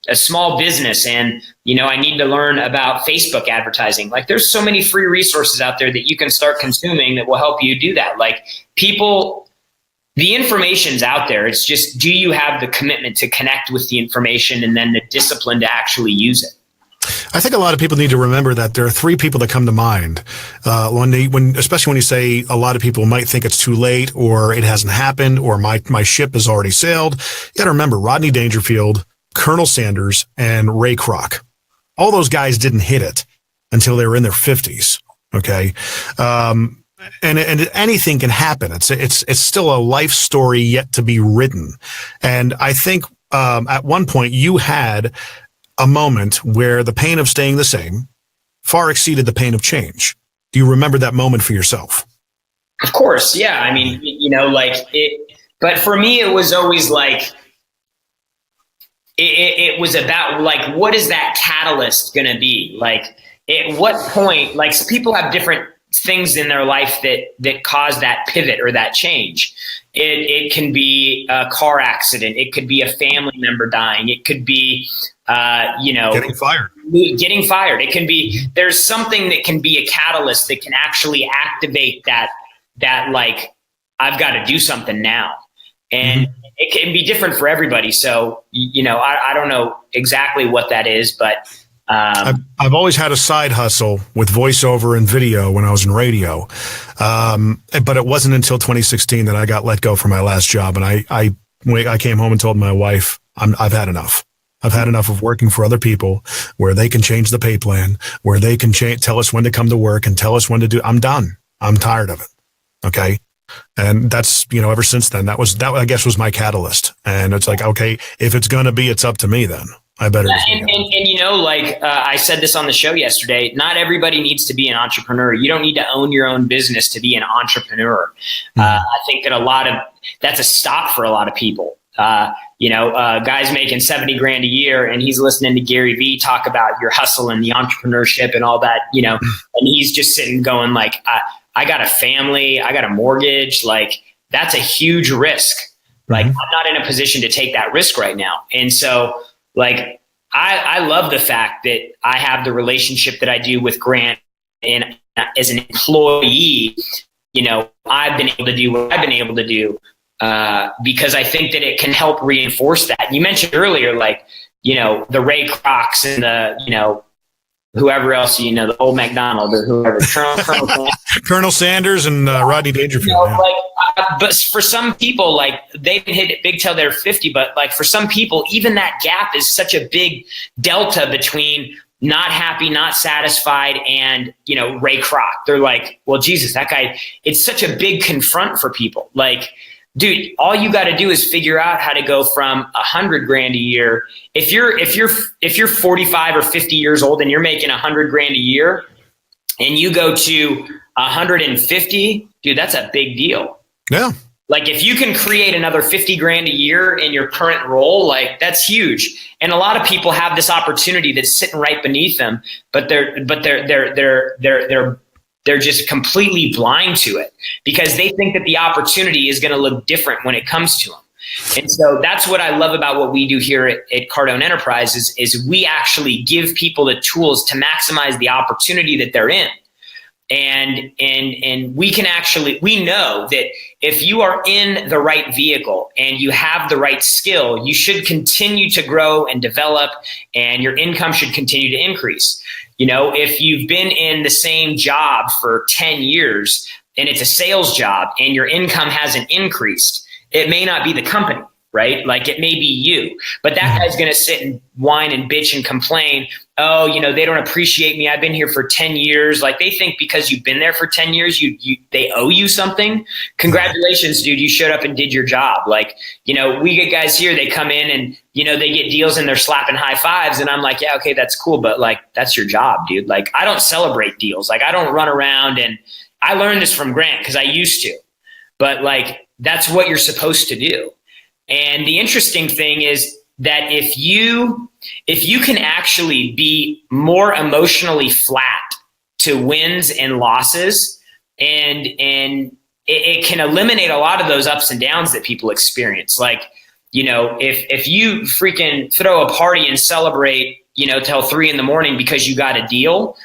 Speaker 2: a small business and, I need to learn about Facebook advertising. Like, there's so many free resources out there that you can start consuming that will help you do that. Like, the information's out there. It's just, do you have the commitment to connect with the information and then the discipline to actually use it?
Speaker 1: I think a lot of people need to remember that there are three people that come to mind especially when you say a lot of people might think it's too late, or it hasn't happened, or my ship has already sailed. You got to remember Rodney Dangerfield, Colonel Sanders, and Ray Kroc. All those guys didn't hit it until they were in their 50s. Okay. And anything can happen. It's still a life story yet to be written. And I think, at one point you had a moment where the pain of staying the same far exceeded the pain of change. Do you remember that moment for yourself?
Speaker 2: Of course. Yeah. I mean, but for me, it was always like, it was about like, what is that catalyst going to be? Like, at what point, like, so people have different things in their life that cause that pivot or that change. It can be a car accident. It could be a family member dying. It could be, getting fired. It can be, there's something that can be a catalyst that can actually activate that like, I've got to do something now. And it can be different for everybody. So, I don't know exactly what that is, but
Speaker 1: I've always had a side hustle with voiceover and video when I was in radio. But it wasn't until 2016 that I got let go from my last job. And I came home and told my wife, I've had enough. I've had enough of working for other people where they can change the pay plan, where they can tell us when to come to work and tell us when to do. I'm done. I'm tired of it. Okay. And that's, ever since then, that I guess was my catalyst. And it's like, okay, if it's going to be, it's up to me then. I better.
Speaker 2: I said this on the show yesterday, not everybody needs to be an entrepreneur. You don't need to own your own business to be an entrepreneur. I think that that's a stop for a lot of people. Guys making 70 grand a year and he's listening to Gary Vee talk about your hustle and the entrepreneurship and all that, and he's just sitting going like, I got a family, I got a mortgage. Like, that's a huge risk. Like I'm not in a position to take that risk right now. And so like, I love the fact that I have the relationship that I do with Grant, and as an employee, you know, I've been able to do what I've been able to do because I think that it can help reinforce that. You mentioned earlier, like, you know, the Ray Krocs and the, you know, whoever else, you know, the old McDonald or whoever,
Speaker 1: Colonel Sanders and Rodney Dangerfield.
Speaker 2: You know, like, but for some people, like they can hit it big till they're 50, but like for some people, even that gap is such a big delta between not happy, not satisfied, and, you know, Ray Kroc. They're like, well, Jesus, that guy, it's such a big confront for people. Like, dude, all you got to do is figure out how to go from $100,000 a year. If you're 45 or 50 years old and you're making $100,000 a year and you go to 150, dude, that's a big deal.
Speaker 1: Yeah.
Speaker 2: Like if you can create another $50,000 a year in your current role, like that's huge. And a lot of people have this opportunity that's sitting right beneath them, but they're just completely blind to it because they think that the opportunity is going to look different when it comes to them. And so that's what I love about what we do here at Cardone Enterprises is we actually give people the tools to maximize the opportunity that they're in. And we can actually, we know that if you are in the right vehicle and you have the right skill, you should continue to grow and develop and your income should continue to increase. You know, if you've been in the same job for 10 years and it's a sales job and your income hasn't increased, it may not be the company, right? Like it may be you, but that guy's going to sit and whine and bitch and complain. Oh, you know, they don't appreciate me. I've been here for 10 years. Like they think because you've been there for 10 years, they owe you something. Congratulations, dude. You showed up and did your job. Like, you know, we get guys here, they come in and, you know, they get deals and they're slapping high fives. And I'm like, yeah, okay, that's cool. But like, that's your job, dude. Like, I don't celebrate deals. Like I don't run around, and I learned this from Grant because I used to, but like, that's what you're supposed to do. And the interesting thing is that if you can actually be more emotionally flat to wins and losses, and it can eliminate a lot of those ups and downs that people experience. Like, you know, if you freaking throw a party and celebrate, you know, till 3 a.m. because you got a deal,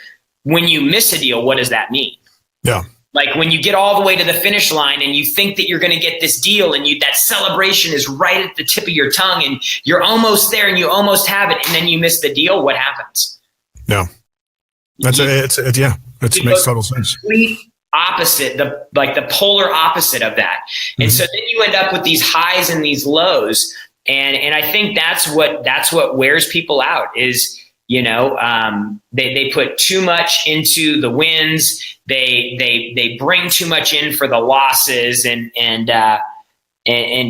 Speaker 2: when you miss a deal, what does that mean? Yeah. Like when you get all the way to the finish line and you think that you're going to get this deal and that celebration is right at the tip of your tongue and you're almost there and you almost have it and then you miss the deal, what happens? No. It makes total sense. Complete opposite, the polar opposite of that. And so then you end up with these highs and these lows. And I think that's what wears people out is, you know, they put too much into the wins. They bring too much in for the losses, and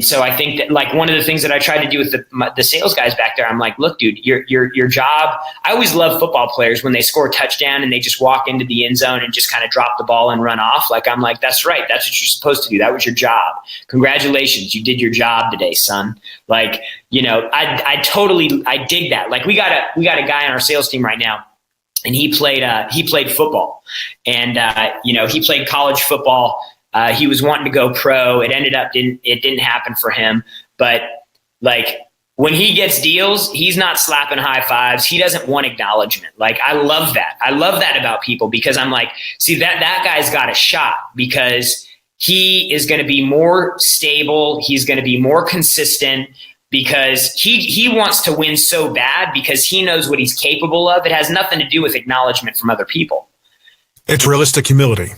Speaker 2: so I think that like one of the things that I try to do with the sales guys back there, I'm like, look, dude, your job. I always love football players when they score a touchdown and they just walk into the end zone and just kind of drop the ball and run off. Like I'm like, that's right, that's what you're supposed to do. That was your job. Congratulations, you did your job today, son. Like, you know, I dig that. Like we got a guy on our sales team right now, and he played football, and you know, he played college football. He was wanting to go pro. It ended up it didn't happen for him. But like when he gets deals, he's not slapping high fives. He doesn't want acknowledgement. Like I love that. I love that about people because I'm like, see that guy's got a shot because he is going to be more stable. He's going to be more consistent because he wants to win so bad because he knows what he's capable of. It has nothing to do with acknowledgement from other people. It's realistic humility.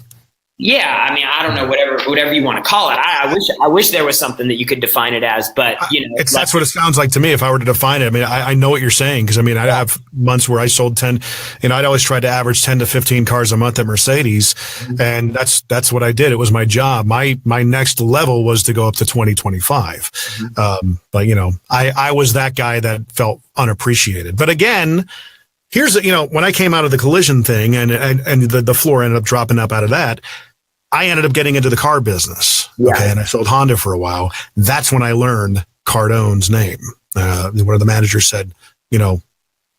Speaker 2: Yeah, I mean, I don't know, whatever you want to call it. I wish there was something that you could define it as, but you know, that's what it sounds like to me. If I were to define it, I mean, I know what you're saying because I mean, I have months where I sold 10, and I'd always try to average 10 to 15 cars a month at Mercedes, and that's what I did. It was my job. My next level was to go up to 2025. But you know, I was that guy that felt unappreciated. But again, here's when I came out of the collision thing and the floor ended up dropping up out of that. I ended up getting into the car business. Yeah. Okay. And I sold Honda for a while. That's when I learned Cardone's name. Where the manager said,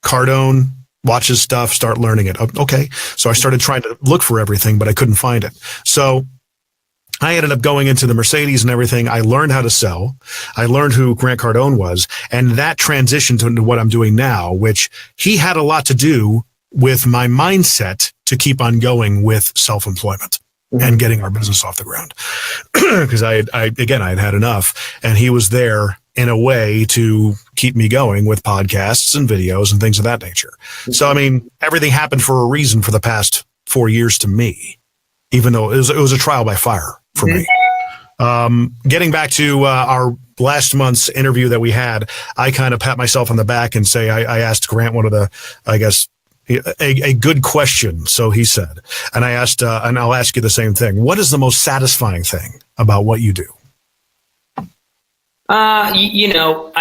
Speaker 2: Cardone, watch his stuff, start learning it. Okay. So I started trying to look for everything, but I couldn't find it. So
Speaker 1: I ended up going into the Mercedes and everything. I learned how to sell. I learned who Grant Cardone was. And that transitioned into what I'm doing now, which he had a lot to do with my mindset to keep on going with self-employment and getting our business off the ground. Because I had had enough, and he was there in a way to keep me going with podcasts and videos and things of that nature. So, I mean, everything happened for a reason for the past 4 years to me, even though it was a trial by fire for me. Getting back to our last month's interview that we had, I kind of pat myself on the back and say, I asked Grant one of the, I guess, a good question, so he said. And I asked, and I'll ask you the same thing. What is the most satisfying thing about what you do?
Speaker 2: I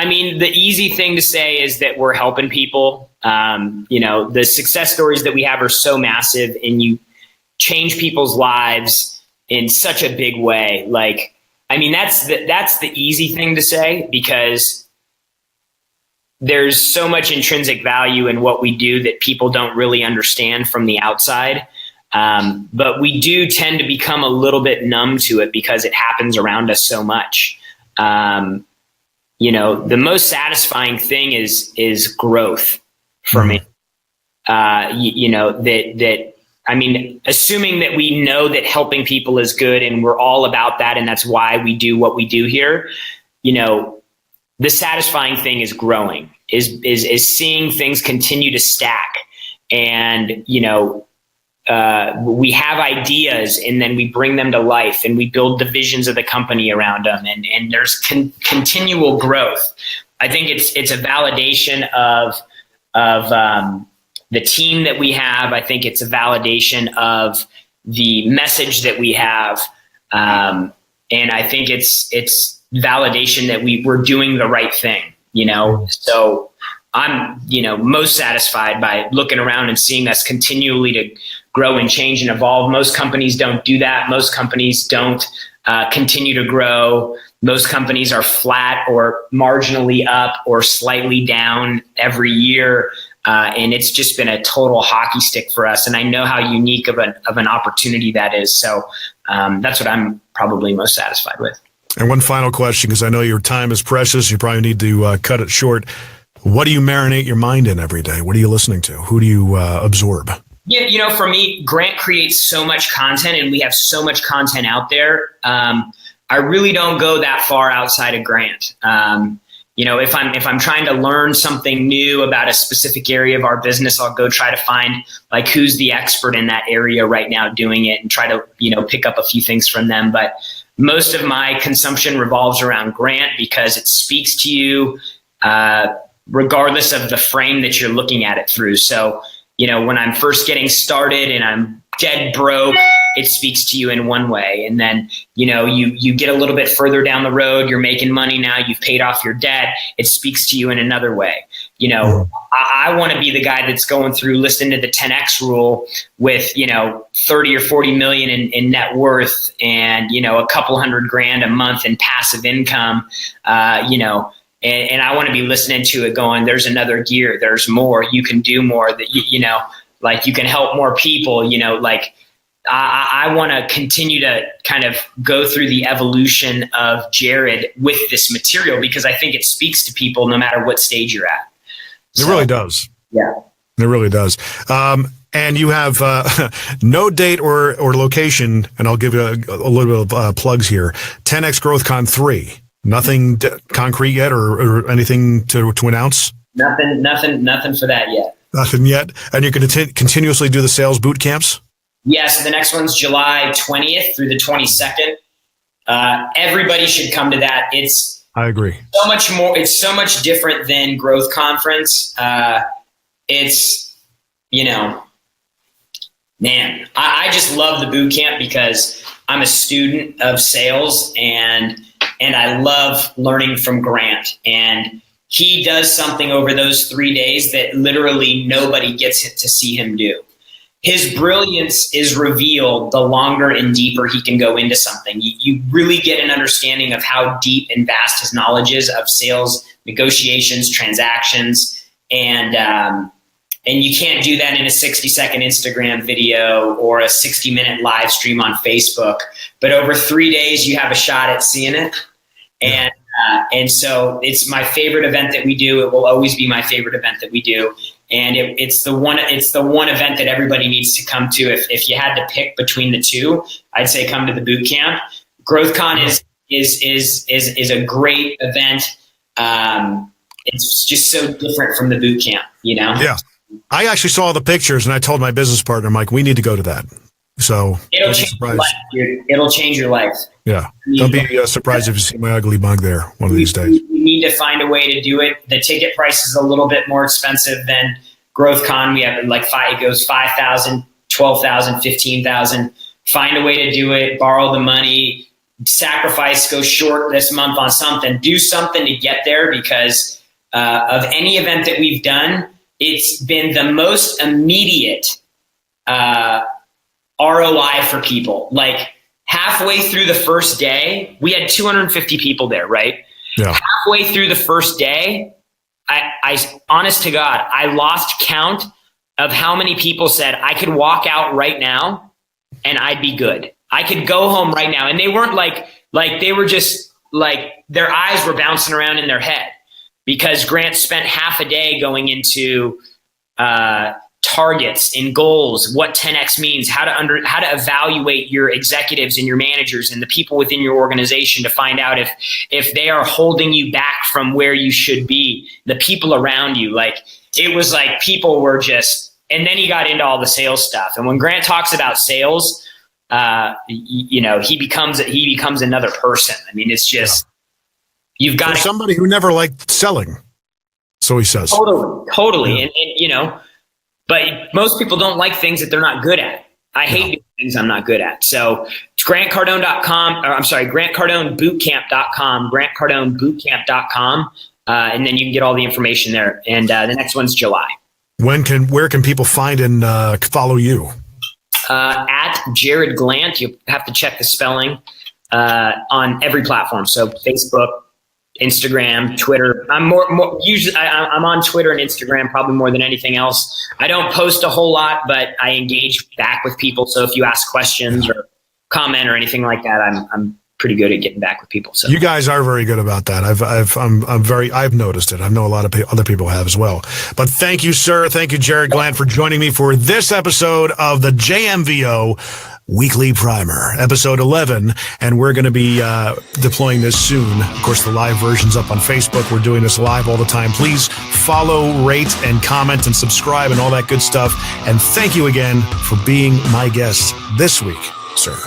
Speaker 2: mean, the easy thing to say is that we're helping people. The success stories that we have are so massive, and you change people's lives in such a big way. Like, I mean, that's the easy thing to say, because there's so much intrinsic value in what we do that people don't really understand from the outside. But we do tend to become a little bit numb to it because it happens around us so much. The most satisfying thing is growth for me. Assuming that we know that helping people is good and we're all about that, and that's why we do what we do here, the satisfying thing is growing, is seeing things continue to stack. And, we have ideas, and then we bring them to life, and we build divisions of the company around them. And there's continual growth. I think it's a validation of the team that we have. I think it's a validation of the message that we have. And I think it's validation that we're doing the right thing, So I'm, most satisfied by looking around and seeing us continually to grow and change and evolve. Most companies don't do that. Most companies don't continue to grow. Most companies are flat or marginally up or slightly down every year. And it's just been a total hockey stick for us. And I know how unique of an opportunity that is. So that's what I'm probably most satisfied with.
Speaker 1: And one final question, because I know your time is precious. You probably need to cut it short. What do you marinate your mind in every day? What are you listening to? Who do you absorb?
Speaker 2: Yeah, for me, Grant creates so much content, and we have so much content out there. I really don't go that far outside of Grant. If I'm trying to learn something new about a specific area of our business, I'll go try to find like who's the expert in that area right now doing it, and try to pick up a few things from them. But most of my consumption revolves around Grant, because it speaks to you regardless of the frame that you're looking at it through. So, when I'm first getting started and I'm dead broke, it speaks to you in one way. And then, you get a little bit further down the road, you're making money now, you've paid off your debt, it speaks to you in another way. I want to be the guy that's going through listening to the 10X rule with, 30 or 40 million in net worth and, a couple $100,000 a month in passive income, and I want to be listening to it going, there's another gear, there's more, you can do more, that you can help more people, I want to continue to kind of go through the evolution of Jarrod with this material, because I think it speaks to people no matter what stage you're at.
Speaker 1: It really does.
Speaker 2: Yeah.
Speaker 1: It really does. And you have no date or location, and I'll give you a little bit of plugs here. 10X GrowthCon 3. Nothing concrete yet, or anything to announce?
Speaker 2: Nothing for that yet.
Speaker 1: Nothing yet. And you're going to continuously do the sales boot camps?
Speaker 2: Yes, so the next one's July 20th through the 22nd. Everybody should come to that.
Speaker 1: I agree.
Speaker 2: So much more. It's so much different than Growth Conference. It's, man, I just love the boot camp because I'm a student of sales, and I love learning from Grant. And he does something over those 3 days that literally nobody gets to see him do. His brilliance is revealed the longer and deeper he can go into something. You really get an understanding of how deep and vast his knowledge is of sales, negotiations, transactions, and And you can't do that in a 60-second Instagram video or a 60-minute live stream on Facebook. But over 3 days, you have a shot at seeing it. And so it's my favorite event that we do. It will always be my favorite event that we do. And it's the one event that everybody needs to come to. If you had to pick between the two, I'd say come to the boot camp. GrowthCon is a great event. It's just so different from the boot camp, you know?
Speaker 1: Yeah. I actually saw the pictures and I told my business partner, I'm like, we need to go to that. So
Speaker 2: it'll change your life, dude. It'll change your life.
Speaker 1: Yeah. Don't be surprised if you see my ugly mug there one of these days.
Speaker 2: We need to find a way to do it. The ticket price is a little bit more expensive than GrowthCon. We have it goes 5,000, 12,000, 15,000. Find a way to do it, borrow the money, sacrifice, go short this month on something, do something to get there, because of any event that we've done, it's been the most immediate ROI for people. Like halfway through the first day, we had 250 people there, right?
Speaker 1: Yeah.
Speaker 2: Halfway through the first day, I honest to God, I lost count of how many people said I could walk out right now and I'd be good. I could go home right now. And they weren't like they were just like their eyes were bouncing around in their head, because Grant spent half a day going into targets and goals, what 10X means, how to evaluate your executives and your managers and the people within your organization to find out if they are holding you back from where you should be, the people around you. Like it was like people were just, and then he got into all the sales stuff. And when Grant talks about sales, he becomes another person. I mean, it's just, you've got
Speaker 1: somebody who never liked selling. So he says.
Speaker 2: Totally.
Speaker 1: Yeah.
Speaker 2: And but most people don't like things that they're not good at. I hate doing things I'm not good at. So it's GrantCardonebootcamp.com, GrantCardoneBootcamp.com. And then you can get all the information there. And the next one's July. Where
Speaker 1: can people find and follow you?
Speaker 2: At Jarrod Glandt. You have to check the spelling on every platform. So Facebook, Instagram, Twitter. I'm usually I'm on Twitter and Instagram probably more than anything else. I don't post a whole lot, but I engage back with people. So if you ask questions or comment or anything like that, I'm pretty good at getting back with people. So
Speaker 1: you guys are very good about that. I've noticed it. I know a lot of other people have as well. But thank you, sir. Thank you, Jarrod Glandt, for joining me for this episode of the JMVO Weekly Primer, episode 11, and we're going to be deploying this soon. Of course, the live version's up on Facebook. We're doing this live all the time. Please follow, rate, and comment, and subscribe, and all that good stuff. And thank you again for being my guest this week, sir.